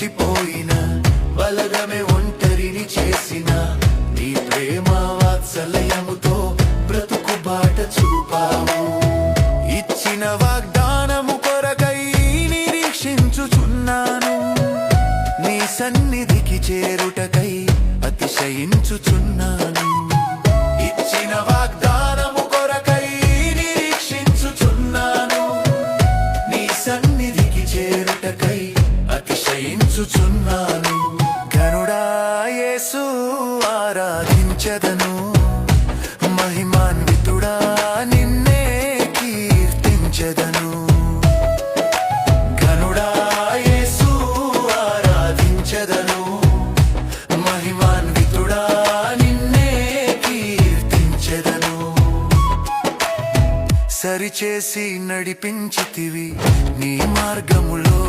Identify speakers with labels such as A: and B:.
A: విడిపోయిన బలగమే ఒంటరిని చేసిన నీ ప్రేమ వాత్సల్యముతో బ్రతుకు బాట చూపావు. ఇచ్చిన వాగ్దానము కొరకై నిరీక్షించుచున్నాను, నీ సన్నిధికి చేరుటకై అతిశయించుచున్నాను. ఇచ్చిన వాగ్దానము కొరకై నిరీక్షించుచున్నాను, నీ సన్నిధికి చేరుటకై అతిశయించుచున్నాను. ఘనుడా యేసు ఆరాధించెదను, మహిమాన్వితుడా నిన్నే కీర్తించెదను. ఘనుడా యేసు ఆరాధించెదను, మహిమాన్వితుడా నిన్నే కీర్తించెదను. సరిచేసి నడిపించితివి నీ మార్గములో.